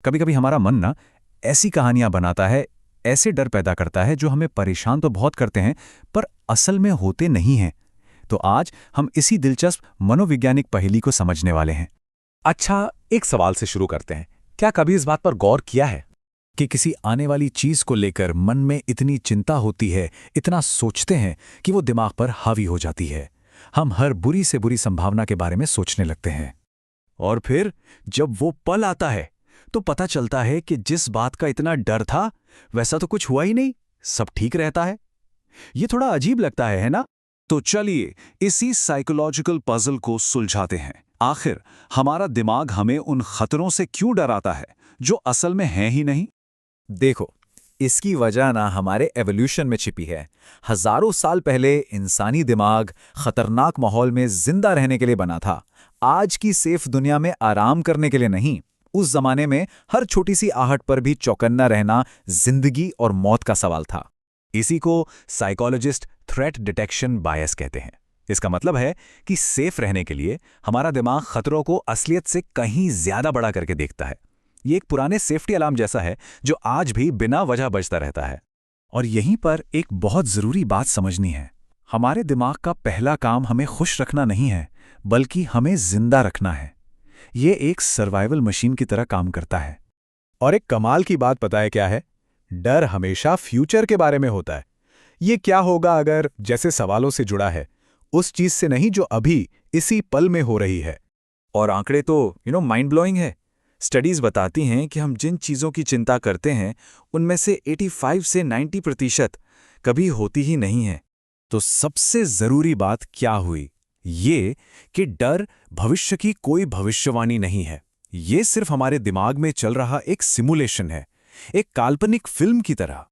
कभी कभी हमारा मन ना ऐसी कहानियां बनाता है, ऐसे डर पैदा करता है जो हमें परेशान तो बहुत करते हैं, पर असल में होते नहीं हैं। तो आज हम इसी दिलचस्प मनोवैज्ञानिक पहेली को समझने वाले हैं अच्छा, एक सवाल से शुरू करते हैं। क्या कभी इस बात पर गौर किया है? कि किसी आने वाली चीज को लेकर मन में इतनी चिंता होती है, इतना सोचते हैं कि वो दिमाग पर हावी हो जाती है। हम हर बुरी से बुरी संभावना के बारे में सोचने लगते हैं। और फिर जब वो पल आता है तो पता चलता है कि जिस बात का इतना डर था वैसा तो कुछ हुआ ही नहीं, सब ठीक रहता है। ये थोड़ा अजीब लगता है ना? तो चलिए इसी साइकोलॉजिकल पजल को सुलझाते हैं। आखिर हमारा दिमाग हमें उन खतरों से क्यों डराता है जो असल में हैं ही नहीं? देखो, इसकी वजह ना हमारे एवोल्यूशन में छिपी है। हजारों साल पहले इंसानी दिमाग खतरनाक माहौल में जिंदा रहने के लिए बना था, आज की सेफ दुनिया में आराम करने के लिए नहीं। उस जमाने में हर छोटी सी आहट पर भी चौकन्ना रहना जिंदगी और मौत का सवाल था। इसी को साइकोलॉजिस्ट थ्रेट डिटेक्शन बायस कहते हैं। इसका मतलब है कि सेफ रहने के लिए हमारा दिमाग खतरों को असलियत से कहीं ज्यादा बड़ा करके देखता है। ये एक पुराने सेफ्टी अलार्म जैसा है जो आज भी बिना वजह बजता रहता है। और यहीं पर एक बहुत जरूरी बात समझनी है। हमारे दिमाग का पहला काम हमें खुश रखना नहीं है, बल्कि हमें जिंदा रखना है। ये एक सर्वाइवल मशीन की तरह काम करता है। और एक कमाल की बात पता है क्या है? डर हमेशा फ्यूचर के बारे में होता है। ये क्या होगा अगर जैसे सवालों से जुड़ा है, उस चीज से नहीं जो अभी इसी पल में हो रही है। और आंकड़े तो माइंड ब्लोइंग है। स्टडीज बताती हैं कि हम जिन चीज़ों की चिंता करते हैं उनमें से 85 से 90% कभी होती ही नहीं है। तो सबसे ज़रूरी बात क्या हुई? ये कि डर भविष्य की कोई भविष्यवाणी नहीं है। ये सिर्फ हमारे दिमाग में चल रहा एक सिमुलेशन है, एक काल्पनिक फिल्म की तरह।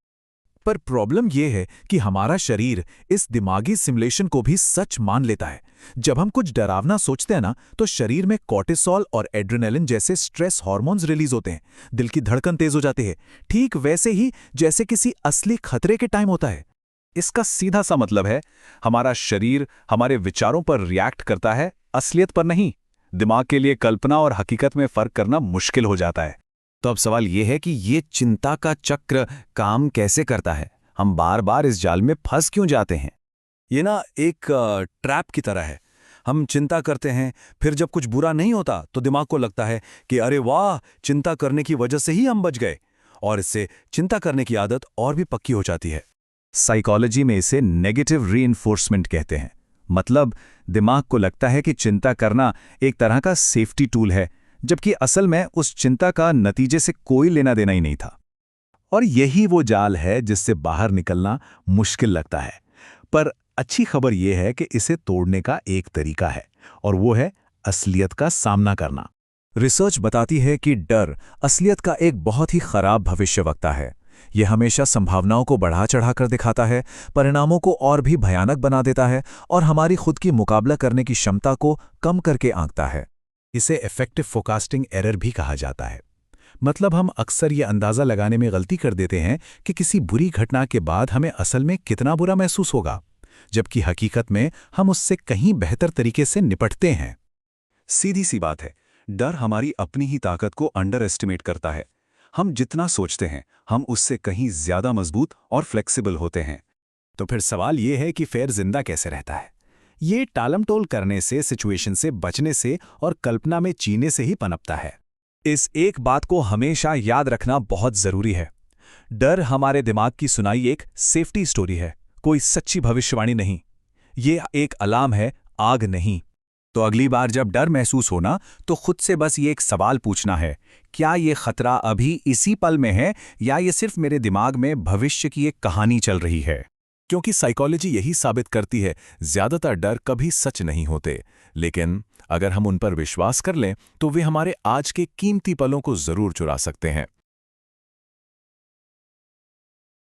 पर प्रॉब्लम यह है कि हमारा शरीर इस दिमागी सिमुलेशन को भी सच मान लेता है। जब हम कुछ डरावना सोचते हैं ना, तो शरीर में कॉर्टिसोल और एड्रेनालिन जैसे स्ट्रेस हार्मोन्स रिलीज होते हैं। दिल की धड़कन तेज हो जाती है, ठीक वैसे ही जैसे किसी असली खतरे के टाइम होता है। इसका सीधा सा मतलब है हमारा शरीर हमारे विचारों पर रिएक्ट करता है, असलियत पर नहीं। दिमाग के लिए कल्पना और हकीकत में फर्क करना मुश्किल हो जाता है। तो अब सवाल यह है कि ये चिंता का चक्र काम कैसे करता है? हम बार बार इस जाल में फंस क्यों जाते हैं? ये ना एक ट्रैप की तरह है। हम चिंता करते हैं, फिर जब कुछ बुरा नहीं होता तो दिमाग को लगता है कि अरे वाह, चिंता करने की वजह से ही हम बच गए, और इससे चिंता करने की आदत और भी पक्की हो जाती है। साइकोलॉजी में इसे नेगेटिव रीइंफोर्समेंट कहते हैं। मतलब दिमाग को लगता है कि चिंता करना एक तरह का सेफ्टी टूल है, जबकि असल में उस चिंता का नतीजे से कोई लेना देना ही नहीं था। और यही वो जाल है जिससे बाहर निकलना मुश्किल लगता है। पर अच्छी खबर यह है कि इसे तोड़ने का एक तरीका है, और वो है असलियत का सामना करना। रिसर्च बताती है कि डर असलियत का एक बहुत ही खराब भविष्यवक्ता है। यह हमेशा संभावनाओं को बढ़ा चढ़ाकर दिखाता है, परिणामों को और भी भयानक बना देता है, और हमारी खुद की मुकाबला करने की क्षमता को कम करके आंकता है। इसे इफेक्टिव फोरकास्टिंग एरर भी कहा जाता है। मतलब हम अक्सर ये अंदाजा लगाने में गलती कर देते हैं कि किसी बुरी घटना के बाद हमें असल में कितना बुरा महसूस होगा, जबकि हकीकत में हम उससे कहीं बेहतर तरीके से निपटते हैं। सीधी सी बात है, डर हमारी अपनी ही ताकत को अंडर एस्टिमेट करता है। हम जितना सोचते हैं हम उससे कहीं ज्यादा मजबूत और फ्लेक्सिबल होते हैं। तो फिर सवाल ये है कि फिर जिंदा कैसे रहता है? ये टालमटोल करने से, सिचुएशन से बचने से और कल्पना में जीने से ही पनपता है। इस एक बात को हमेशा याद रखना बहुत जरूरी है। डर हमारे दिमाग की सुनाई एक सेफ्टी स्टोरी है, कोई सच्ची भविष्यवाणी नहीं। ये एक अलार्म है, आग नहीं। तो अगली बार जब डर महसूस होना, तो खुद से बस ये एक सवाल पूछना है, क्या ये खतरा अभी इसी पल में है, या ये सिर्फ मेरे दिमाग में भविष्य की एक कहानी चल रही है? क्योंकि साइकोलॉजी यही साबित करती है, ज्यादातर डर कभी सच नहीं होते, लेकिन अगर हम उन पर विश्वास कर लें तो वे हमारे आज के कीमती पलों को जरूर चुरा सकते हैं।